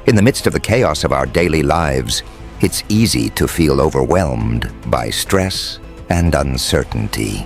In the midst of the chaos of our daily lives, it's easy to feel overwhelmed by stress and uncertainty.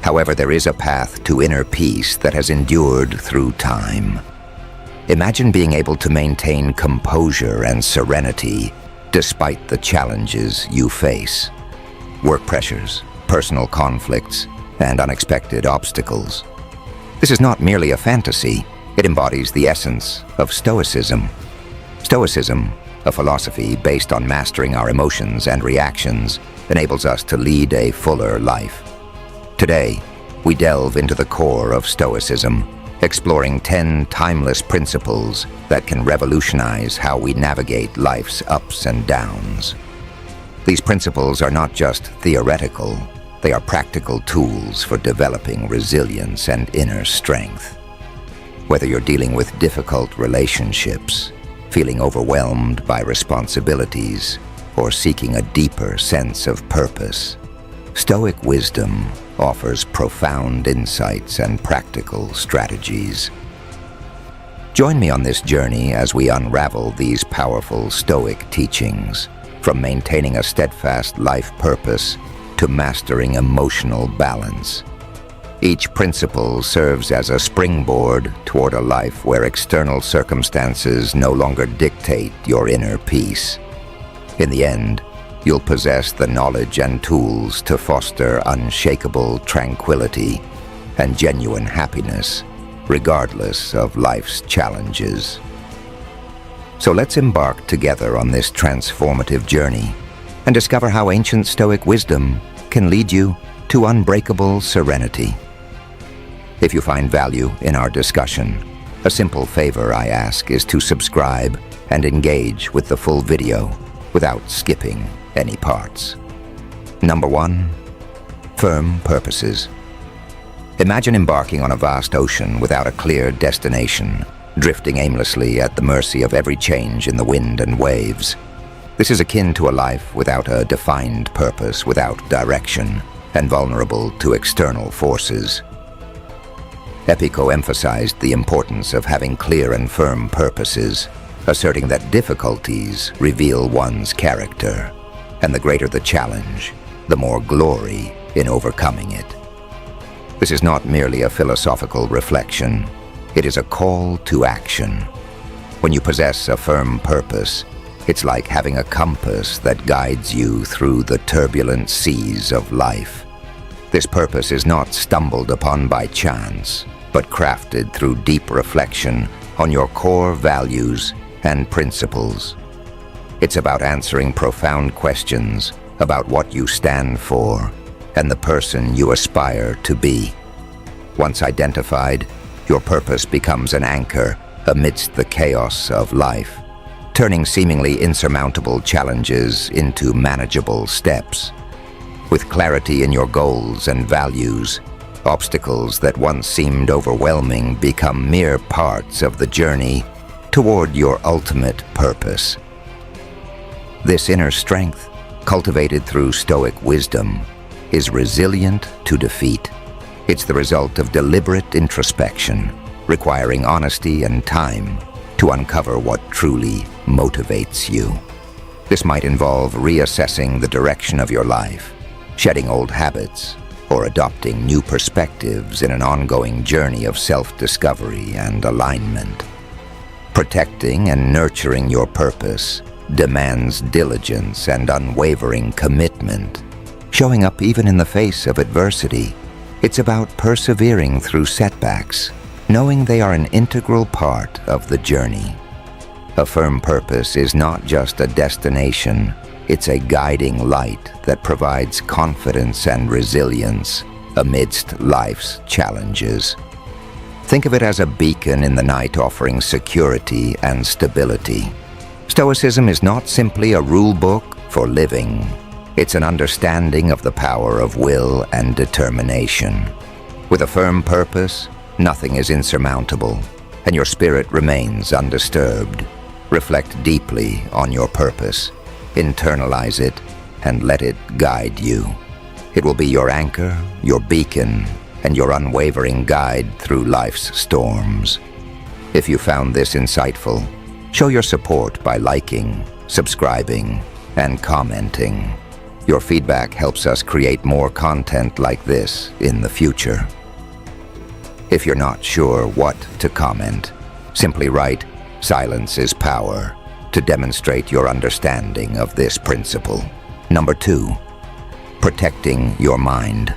However, there is a path to inner peace that has endured through time. Imagine being able to maintain composure and serenity despite the challenges you face. Work pressures, personal conflicts, and unexpected obstacles. This is not merely a fantasy, it embodies the essence of Stoicism. Stoicism, a philosophy based on mastering our emotions and reactions, enables us to lead a fuller life. Today, we delve into the core of Stoicism, exploring 10 timeless principles that can revolutionize how we navigate life's ups and downs. These principles are not just theoretical, they are practical tools for developing resilience and inner strength. Whether you're dealing with difficult relationships, feeling overwhelmed by responsibilities, or seeking a deeper sense of purpose, Stoic wisdom offers profound insights and practical strategies. Join me on this journey as we unravel these powerful Stoic teachings, from maintaining a steadfast life purpose to mastering emotional balance. Each principle serves as a springboard toward a life where external circumstances no longer dictate your inner peace. In the end, you'll possess the knowledge and tools to foster unshakable tranquility and genuine happiness, regardless of life's challenges. So let's embark together on this transformative journey and discover how ancient Stoic wisdom can lead you to unbreakable serenity. If you find value in our discussion, a simple favor I ask is to subscribe and engage with the full video without skipping any parts. Number 1, firm purposes. Imagine embarking on a vast ocean without a clear destination, drifting aimlessly at the mercy of every change in the wind and waves. This is akin to a life without a defined purpose, without direction, and vulnerable to external forces. Epictetus emphasized the importance of having clear and firm purposes, asserting that difficulties reveal one's character, and the greater the challenge, the more glory in overcoming it. This is not merely a philosophical reflection, it is a call to action. When you possess a firm purpose, it's like having a compass that guides you through the turbulent seas of life. This purpose is not stumbled upon by chance, but crafted through deep reflection on your core values and principles. It's about answering profound questions about what you stand for and the person you aspire to be. Once identified, your purpose becomes an anchor amidst the chaos of life, turning seemingly insurmountable challenges into manageable steps. With clarity in your goals and values, obstacles that once seemed overwhelming become mere parts of the journey toward your ultimate purpose. This inner strength, cultivated through Stoic wisdom, is resilient to defeat. It's the result of deliberate introspection, requiring honesty and time to uncover what truly motivates you. This might involve reassessing the direction of your life, shedding old habits, or adopting new perspectives in an ongoing journey of self-discovery and alignment. Protecting and nurturing your purpose demands diligence and unwavering commitment, showing up even in the face of adversity. It's about persevering through setbacks, knowing they are an integral part of the journey. A firm purpose is not just a destination, it's a guiding light that provides confidence and resilience amidst life's challenges. Think of it as a beacon in the night offering security and stability. Stoicism is not simply a rule book for living. It's an understanding of the power of will and determination. With a firm purpose, nothing is insurmountable, and your spirit remains undisturbed. Reflect deeply on your purpose, internalize it, and let it guide you. It will be your anchor, your beacon, and your unwavering guide through life's storms. If you found this insightful, Show your support by liking, subscribing, and commenting. Your feedback helps us create more content like this in the future. If you're not sure what to comment, simply write "Silence is power" to demonstrate your understanding of this principle. Number 2, protecting your mind.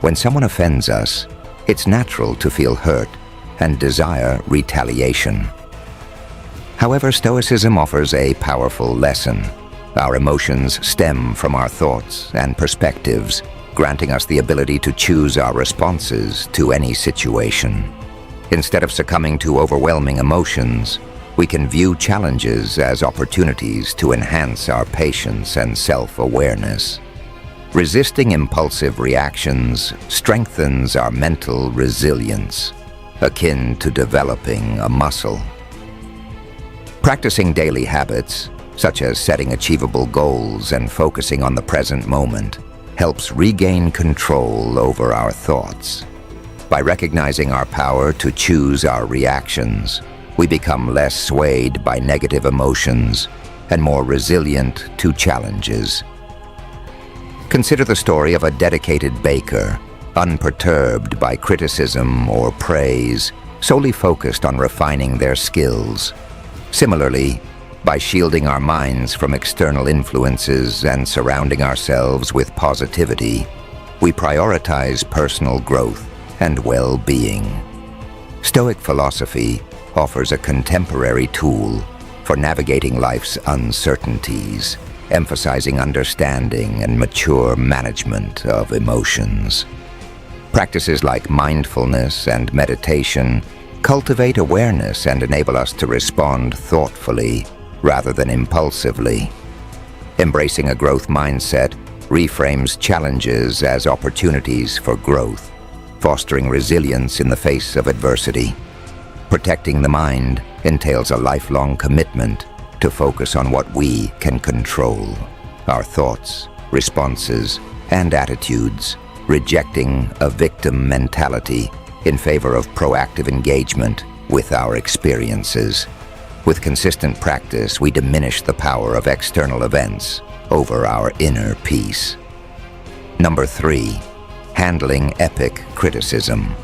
When someone offends us, it's natural to feel hurt and desire retaliation. However, Stoicism offers a powerful lesson. Our emotions stem from our thoughts and perspectives, granting us the ability to choose our responses to any situation. Instead of succumbing to overwhelming emotions, we can view challenges as opportunities to enhance our patience and self-awareness. Resisting impulsive reactions strengthens our mental resilience, akin to developing a muscle. Practicing daily habits, such as setting achievable goals and focusing on the present moment, helps regain control over our thoughts. By recognizing our power to choose our reactions, we become less swayed by negative emotions and more resilient to challenges. Consider the story of a dedicated baker, unperturbed by criticism or praise, solely focused on refining their skills. Similarly, by shielding our minds from external influences and surrounding ourselves with positivity, we prioritize personal growth and well-being. Stoic philosophy offers a contemporary tool for navigating life's uncertainties, emphasizing understanding and mature management of emotions. Practices like mindfulness and meditation cultivate awareness and enable us to respond thoughtfully rather than impulsively. Embracing a growth mindset reframes challenges as opportunities for growth, fostering resilience in the face of adversity. Protecting the mind entails a lifelong commitment to focus on what we can control: our thoughts, responses, and attitudes, rejecting a victim mentality in favor of proactive engagement with our experiences. With consistent practice, we diminish the power of external events over our inner peace. Number 3, handling epic criticism.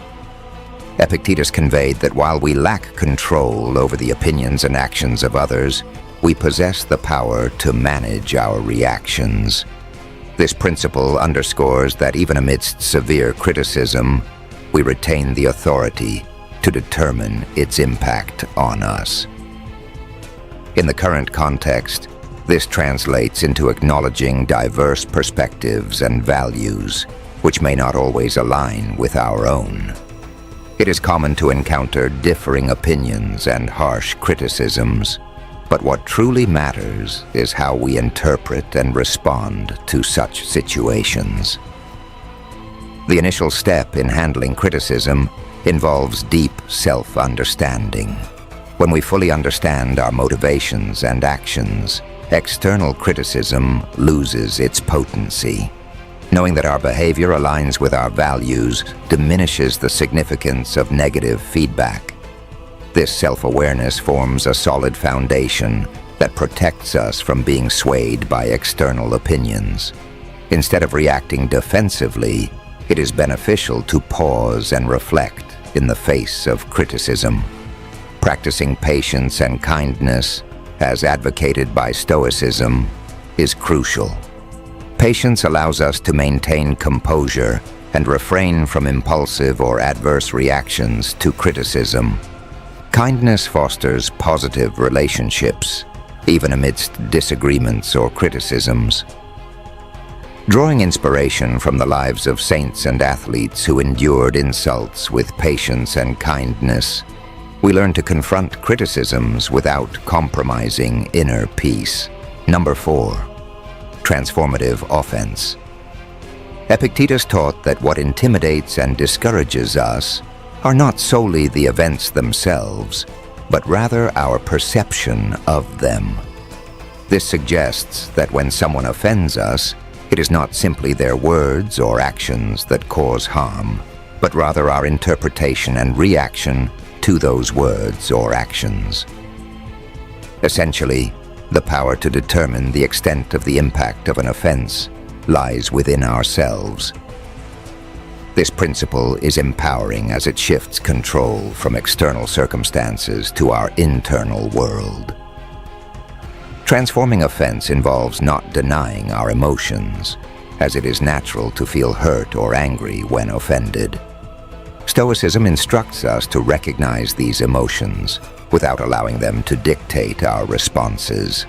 Epictetus conveyed that while we lack control over the opinions and actions of others, we possess the power to manage our reactions. This principle underscores that even amidst severe criticism, we retain the authority to determine its impact on us. In the current context, this translates into acknowledging diverse perspectives and values, which may not always align with our own. It is common to encounter differing opinions and harsh criticisms, but what truly matters is how we interpret and respond to such situations. The initial step in handling criticism involves deep self-understanding. When we fully understand our motivations and actions, external criticism loses its potency. Knowing that our behavior aligns with our values diminishes the significance of negative feedback. This self-awareness forms a solid foundation that protects us from being swayed by external opinions. Instead of reacting defensively, it is beneficial to pause and reflect in the face of criticism. Practicing patience and kindness, as advocated by Stoicism, is crucial. Patience allows us to maintain composure and refrain from impulsive or adverse reactions to criticism. Kindness fosters positive relationships, even amidst disagreements or criticisms. Drawing inspiration from the lives of saints and athletes who endured insults with patience and kindness, we learn to confront criticisms without compromising inner peace. Number 4, transformative offense. Epictetus taught that what intimidates and discourages us are not solely the events themselves, but rather our perception of them. This suggests that when someone offends us, it is not simply their words or actions that cause harm, but rather our interpretation and reaction to those words or actions. Essentially, the power to determine the extent of the impact of an offense lies within ourselves. This principle is empowering as it shifts control from external circumstances to our internal world. Transforming offense involves not denying our emotions, as it is natural to feel hurt or angry when offended. Stoicism instructs us to recognize these emotions without allowing them to dictate our responses.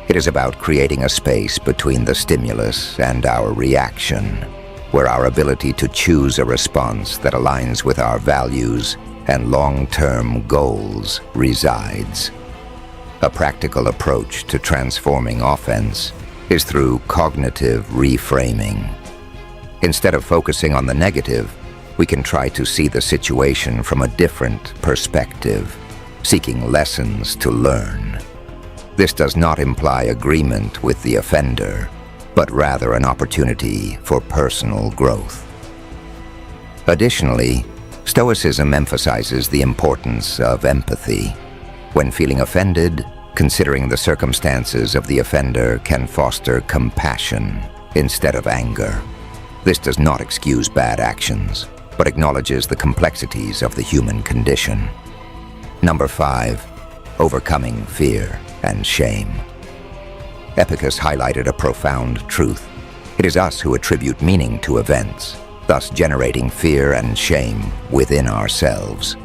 It is about creating a space between the stimulus and our reaction, where our ability to choose a response that aligns with our values and long-term goals resides. A practical approach to transforming offense is through cognitive reframing. Instead of focusing on the negative, we can try to see the situation from a different perspective, seeking lessons to learn. This does not imply agreement with the offender, but rather an opportunity for personal growth. Additionally, Stoicism emphasizes the importance of empathy. When feeling offended, considering the circumstances of the offender can foster compassion instead of anger. This does not excuse bad actions, but acknowledges the complexities of the human condition. Number 5, overcoming fear and shame. Epictetus highlighted a profound truth. It is us who attribute meaning to events, thus generating fear and shame within ourselves.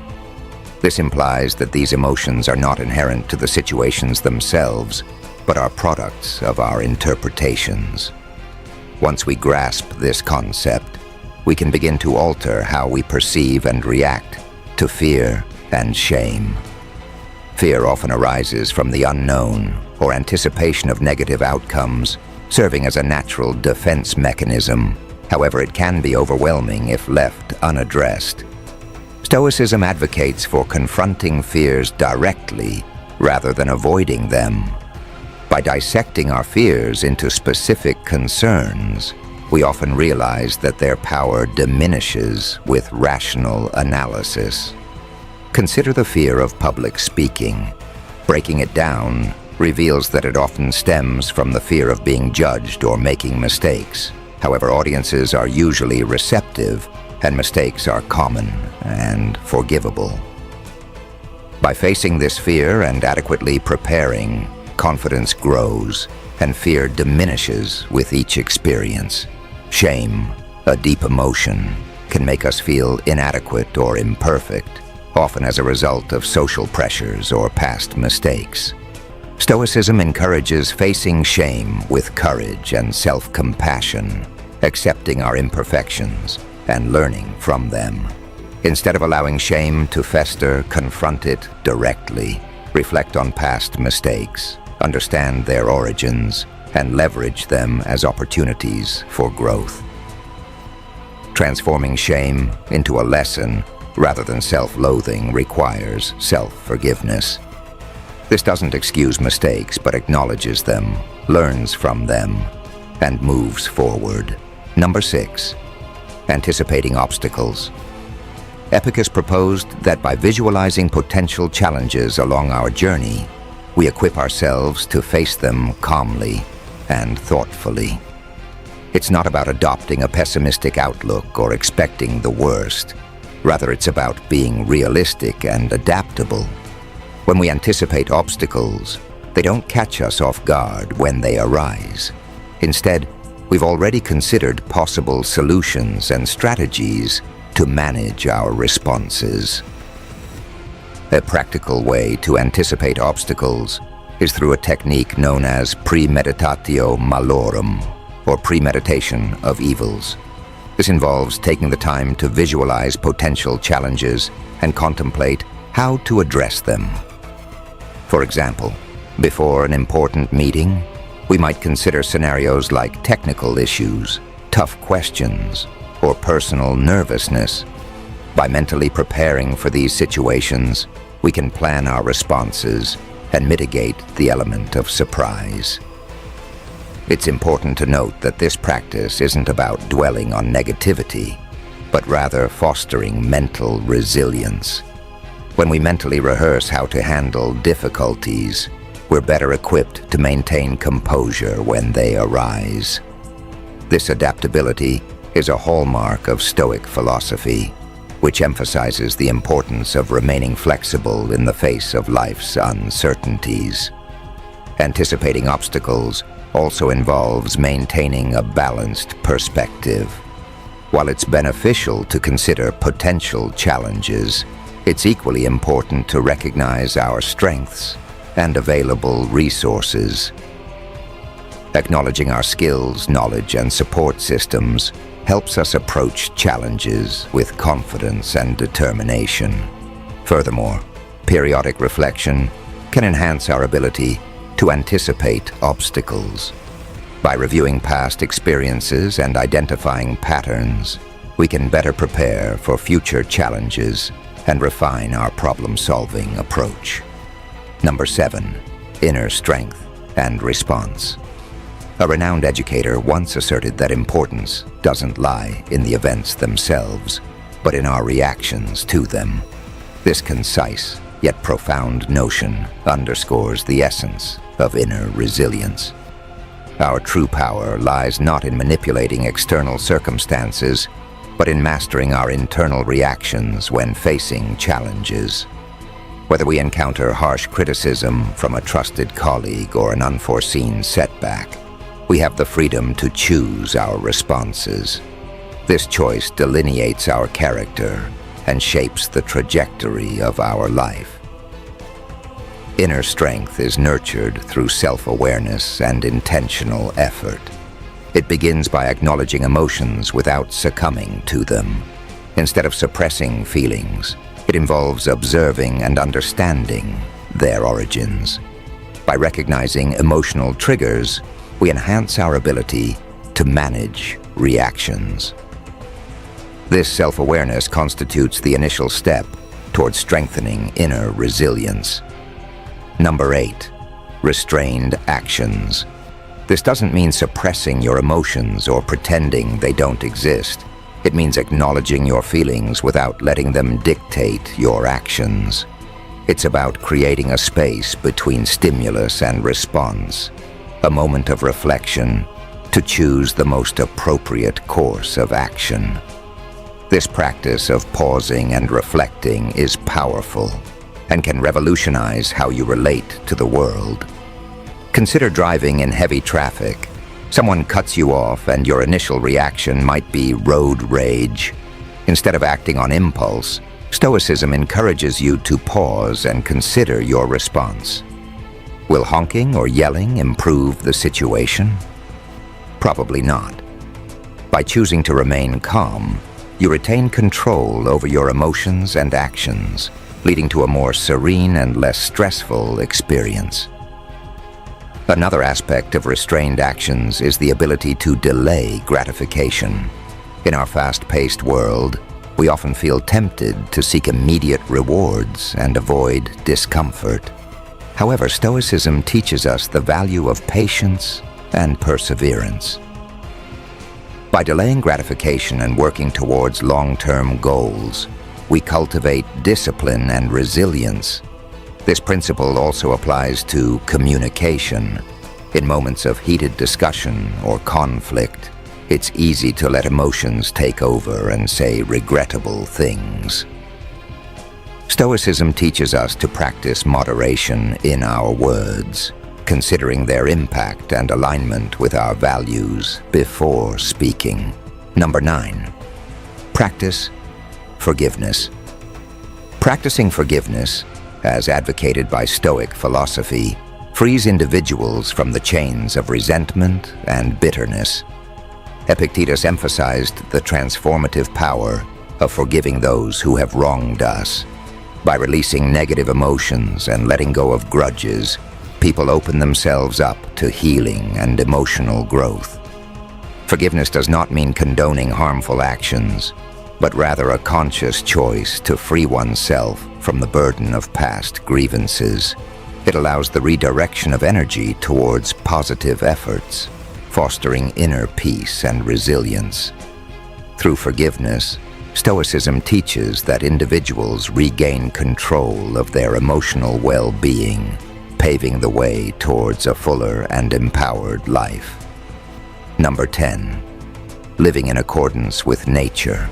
This implies that these emotions are not inherent to the situations themselves, but are products of our interpretations. Once we grasp this concept, we can begin to alter how we perceive and react to fear and shame. Fear often arises from the unknown or anticipation of negative outcomes, serving as a natural defense mechanism. However, it can be overwhelming if left unaddressed. Stoicism advocates for confronting fears directly rather than avoiding them. By dissecting our fears into specific concerns, we often realize that their power diminishes with rational analysis. Consider the fear of public speaking. Breaking it down reveals that it often stems from the fear of being judged or making mistakes. However, audiences are usually receptive, and mistakes are common and forgivable. By facing this fear and adequately preparing, confidence grows and fear diminishes with each experience. Shame, a deep emotion, can make us feel inadequate or imperfect, often as a result of social pressures or past mistakes. Stoicism encourages facing shame with courage and self-compassion, accepting our imperfections and learning from them. Instead of allowing shame to fester, confront it directly. Reflect on past mistakes, understand their origins, and leverage them as opportunities for growth. Transforming shame into a lesson rather than self-loathing requires self-forgiveness. This doesn't excuse mistakes, but acknowledges them, learns from them, and moves forward. Number 6, anticipating obstacles. Epictetus proposed that by visualizing potential challenges along our journey, we equip ourselves to face them calmly and thoughtfully. It's not about adopting a pessimistic outlook or expecting the worst. Rather, it's about being realistic and adaptable. When we anticipate obstacles, they don't catch us off guard when they arise. Instead, we've already considered possible solutions and strategies to manage our responses. A practical way to anticipate obstacles is through a technique known as premeditatio malorum, or premeditation of evils. This involves taking the time to visualize potential challenges and contemplate how to address them. For example, before an important meeting, we might consider scenarios like technical issues, tough questions, or personal nervousness. By mentally preparing for these situations, we can plan our responses and mitigate the element of surprise. It's important to note that this practice isn't about dwelling on negativity, but rather fostering mental resilience. When we mentally rehearse how to handle difficulties, we're better equipped to maintain composure when they arise. This adaptability is a hallmark of Stoic philosophy, which emphasizes the importance of remaining flexible in the face of life's uncertainties. Anticipating obstacles also involves maintaining a balanced perspective. While it's beneficial to consider potential challenges, it's equally important to recognize our strengths and available resources. Acknowledging our skills, knowledge, and support systems helps us approach challenges with confidence and determination. Furthermore, periodic reflection can enhance our ability to anticipate obstacles. By reviewing past experiences and identifying patterns, we can better prepare for future challenges and refine our problem-solving approach. Number 7, inner strength and response. A renowned educator once asserted that importance doesn't lie in the events themselves, but in our reactions to them. This concise yet profound notion underscores the essence of inner resilience. Our true power lies not in manipulating external circumstances, but in mastering our internal reactions when facing challenges. Whether we encounter harsh criticism from a trusted colleague or an unforeseen setback, we have the freedom to choose our responses. This choice delineates our character and shapes the trajectory of our life. Inner strength is nurtured through self-awareness and intentional effort. It begins by acknowledging emotions without succumbing to them. Instead of suppressing feelings, it involves observing and understanding their origins. By recognizing emotional triggers, we enhance our ability to manage reactions. This self-awareness constitutes the initial step towards strengthening inner resilience. Number 8, restrained actions. This doesn't mean suppressing your emotions or pretending they don't exist. It means acknowledging your feelings without letting them dictate your actions. It's about creating a space between stimulus and response, a moment of reflection to choose the most appropriate course of action. This practice of pausing and reflecting is powerful and can revolutionize how you relate to the world. Consider driving in heavy traffic. Someone cuts you off and your initial reaction might be road rage. Instead of acting on impulse, Stoicism encourages you to pause and consider your response. Will honking or yelling improve the situation? Probably not. By choosing to remain calm, you retain control over your emotions and actions, leading to a more serene and less stressful experience. Another aspect of restrained actions is the ability to delay gratification. In our fast-paced world, we often feel tempted to seek immediate rewards and avoid discomfort. However, Stoicism teaches us the value of patience and perseverance. By delaying gratification and working towards long-term goals, we cultivate discipline and resilience. This principle also applies to communication. In moments of heated discussion or conflict, it's easy to let emotions take over and say regrettable things. Stoicism teaches us to practice moderation in our words, considering their impact and alignment with our values before speaking. Number 9, practice forgiveness. Practicing forgiveness, as advocated by Stoic philosophy, frees individuals from the chains of resentment and bitterness. Epictetus emphasized the transformative power of forgiving those who have wronged us. By releasing negative emotions and letting go of grudges, people open themselves up to healing and emotional growth. Forgiveness does not mean condoning harmful actions, but rather a conscious choice to free oneself from the burden of past grievances. It allows the redirection of energy towards positive efforts, fostering inner peace and resilience. Through forgiveness, Stoicism teaches that individuals regain control of their emotional well-being, paving the way towards a fuller and empowered life. Number 10. Living in accordance with nature.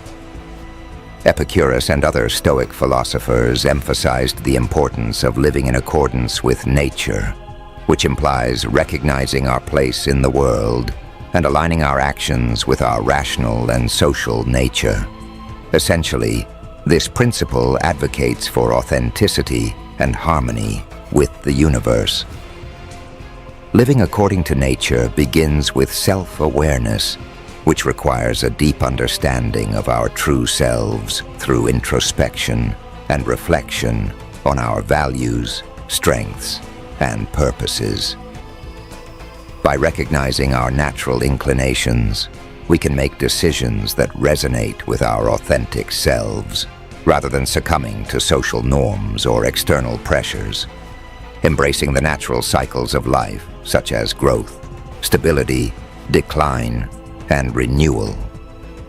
Epictetus and other Stoic philosophers emphasized the importance of living in accordance with nature, which implies recognizing our place in the world and aligning our actions with our rational and social nature. Essentially, this principle advocates for authenticity and harmony with the universe. Living according to nature begins with self-awareness, which requires a deep understanding of our true selves through introspection and reflection on our values, strengths, and purposes. By recognizing our natural inclinations, we can make decisions that resonate with our authentic selves, rather than succumbing to social norms or external pressures. Embracing the natural cycles of life, such as growth, stability, decline, and renewal,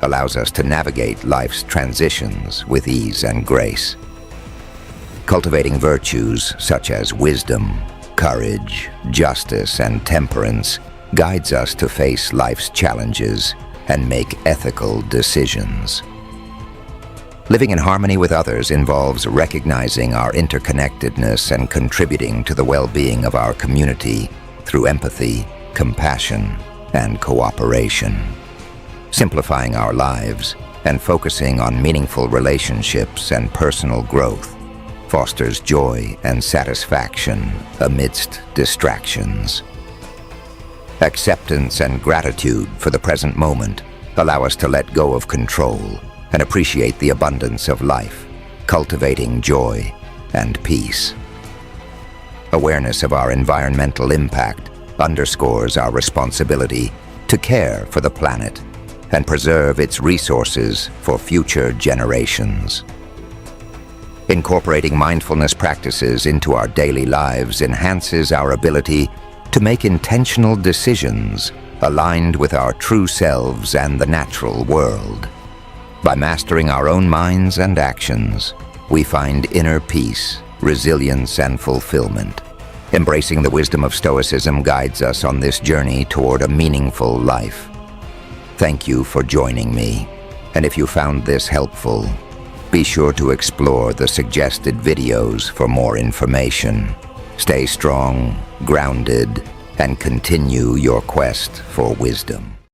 allows us to navigate life's transitions with ease and grace. Cultivating virtues such as wisdom, courage, justice, and temperance guides us to face life's challenges and make ethical decisions. Living in harmony with others involves recognizing our interconnectedness and contributing to the well-being of our community through empathy, compassion, and cooperation. Simplifying our lives and focusing on meaningful relationships and personal growth fosters joy and satisfaction amidst distractions. Acceptance and gratitude for the present moment allow us to let go of control and appreciate the abundance of life, cultivating joy and peace. Awareness of our environmental impact underscores our responsibility to care for the planet and preserve its resources for future generations. Incorporating mindfulness practices into our daily lives enhances our ability to make intentional decisions aligned with our true selves and the natural world. By mastering our own minds and actions, we find inner peace, resilience, and fulfillment. Embracing the wisdom of Stoicism guides us on this journey toward a meaningful life. Thank you for joining me, and if you found this helpful, be sure to explore the suggested videos for more information. Stay strong, grounded, and continue your quest for wisdom.